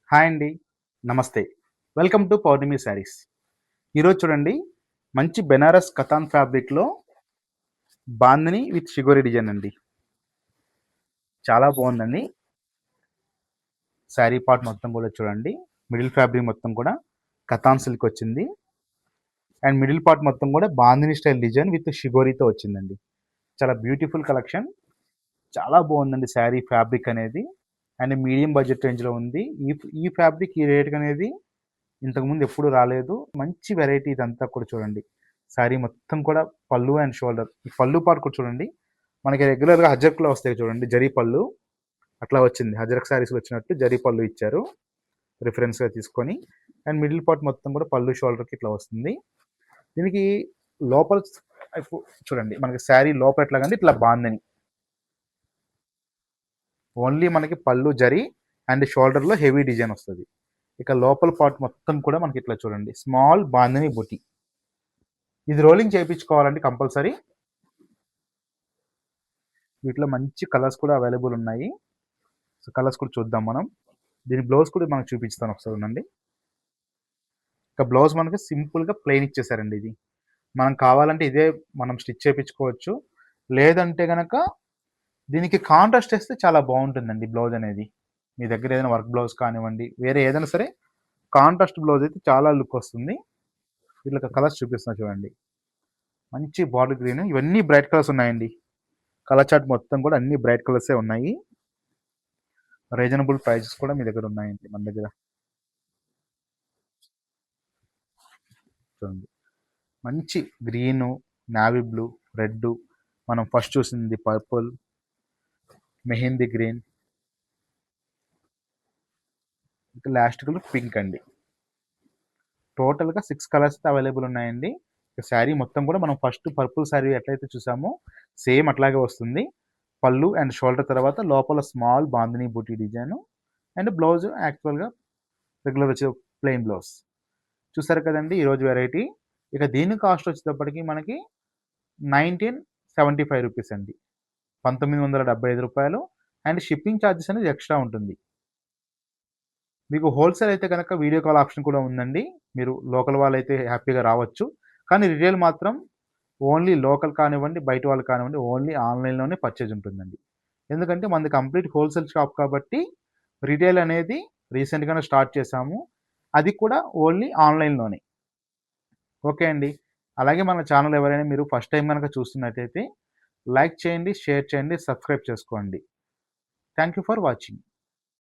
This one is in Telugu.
హాయ్ అండి. నమస్తే. వెల్కమ్ టు పౌర్ణమి శారీస్. ఈరోజు చూడండి మంచి బెనారస్ కతాన్ ఫ్యాబ్రిక్‌లో బాందిని విత్ షిగోరి డిజైన్ అండి. చాలా బావుందండి. శారీ పార్ట్ మొత్తం కూడా చూడండి. మిడిల్ ఫ్యాబ్రిక్ మొత్తం కూడా కతాన్ సిల్క్ వచ్చింది. అండ్ మిడిల్ పార్ట్ మొత్తం కూడా బాందిని స్టైల్ డిజైన్ విత్ షిగోరితో వచ్చిందండి. చాలా బ్యూటిఫుల్ కలెక్షన్. చాలా బావుందండి శారీ ఫ్యాబ్రిక్ అనేది. అండ్ మీడియం బడ్జెట్ రేంజ్‌లో ఉంది. ఈ ఫ్యాబ్రిక్ ఈ రేట్‌కనేది ఇంతకుముందు ఎప్పుడు రాలేదు. మంచి వెరైటీ ఇదంతా కూడా చూడండి. శారీ మొత్తం కూడా పళ్ళు అండ్ షోల్డర్. ఈ పళ్ళు పార్ట్ కూడా చూడండి. మనకి రెగ్యులర్‌గా హజర్క్‌లో వస్తాయి చూడండి జరీ పళ్ళు. అట్లా వచ్చింది. హజరక్ శారీస్‌లో వచ్చినట్టు జరీ పళ్ళు ఇచ్చారు. రిఫరెన్స్‌గా తీసుకొని. అండ్ మిడిల్ పార్ట్ మొత్తం కూడా పళ్ళు షోల్డర్‌కి ఇట్లా వస్తుంది. దీనికి లోపల చూడండి. మనకి శారీ లోపల ఎట్లాగంటే ఇట్లా బాందని. ఓన్లీ మనకి పళ్ళు జరీ అండ్ షోల్డర్‌లో హెవీ డిజైన్ వస్తది. ఇక లోపల పార్ట్ మొత్తం కూడా మనకి ఇట్లా చూడండి. స్మాల్ బాందిని బుటీ. ఇది రోలింగ్ చేయించుకోవాలండి కంపల్సరీ. వీటిలో మంచి కలర్స్ కూడా అవైలబుల్ ఉన్నాయి. సో, కలర్స్ కూడా చూద్దాం మనం. దీని బ్లౌజ్ కూడా మనకు చూపిస్తాను ఒకసారి ఉండండి. ఇక బ్లౌజ్ మనకి సింపుల్‌గా ప్లెయిన్ ఇచ్చేసారండి ఇది. మనం కావాలంటే ఇదే మనం స్టిచ్ చేపించుకోవచ్చు. లేదంటే గనక దీనికి కాంట్రాస్ట్ ఏస్తే చాలా బావుంటుందండి బ్లౌజ్ అనేది. మీ దగ్గర ఏదైనా వర్క్ బ్లౌజ్ కానివ్వండి, వేరే ఏదైనా సరే కాంట్రాస్ట్ బ్లౌజ్ అయితే చాలా లుక్ వస్తుంది. వీటిలో కలర్స్ చూపిస్తున్నా చూడండి. మంచి బాటిల్ గ్రీన్ ఇవన్నీ బ్రైట్ కలర్స్ ఉన్నాయండి. కలర్ చార్ట్ మొత్తం కూడా అన్ని బ్రైట్ కలర్సే ఉన్నాయి. రీజనబుల్ ప్రైజెస్ కూడా మీ దగ్గర ఉన్నాయండి మన దగ్గర. చూడండి. మంచి గ్రీను, నావీ బ్లూ, రెడ్డు, మనం ఫస్ట్ చూసింది పర్పుల్, మెహందీ గ్రీన్, ఇంకా లాస్ట్ కలర్ పింక్ అండి. టోటల్‌గా 6 కలర్స్ అవైలబుల్ ఉన్నాయండి. శారీ మొత్తం కూడా మనం ఫస్ట్ పర్పుల్ శారీ ఎట్లయితే చూసామో సేమ్ అట్లాగే వస్తుంది. పళ్ళు అండ్ షోల్డర్ తర్వాత లోపల స్మాల్ బాందిని బూటీ డిజైను అండ్ బ్లౌజ్ యాక్చువల్‌గా రెగ్యులర్ వచ్చే ప్లెయిన్ బ్లౌజ్. చూసారు కదండీ ఈరోజు వెరైటీ. ఇక దీని కాస్ట్ వచ్చేటప్పటికి మనకి రూ. 1975 అండి. రూ. 1975 అండ్ షిప్పింగ్ ఛార్జెస్ అనేది ఎక్స్ట్రా ఉంటుంది. మీకు హోల్సేల్ అయితే గనక వీడియో కాల్ ఆప్షన్ కూడా ఉందండి. మీరు లోకల్ వాళ్ళైతే హ్యాపీగా రావచ్చు. కానీ రిటైల్ మాత్రం ఓన్లీ లోకల్ కానివ్వండి, బయట వాళ్ళు కానివ్వండి ఓన్లీ ఆన్‌లైన్‌లోనే పర్చేజ్ ఉంటుందండి. ఎందుకంటే మనది కంప్లీట్ హోల్సేల్ షాప్ కాబట్టి రిటైల్ అనేది రీసెంట్‌గానే స్టార్ట్ చేశాము. అది కూడా ఓన్లీ ఆన్‌లైన్‌లోనే. ఓకే అండి. అలాగే మన ఛానల్ ఎవరైనా మీరు ఫస్ట్ టైమ్ గనక చూస్తున్నట్టయితే లైక్ చేయండి, షేర్ చేయండి, సబ్స్క్రైబ్ చేసుకోండి. Thank you for watching.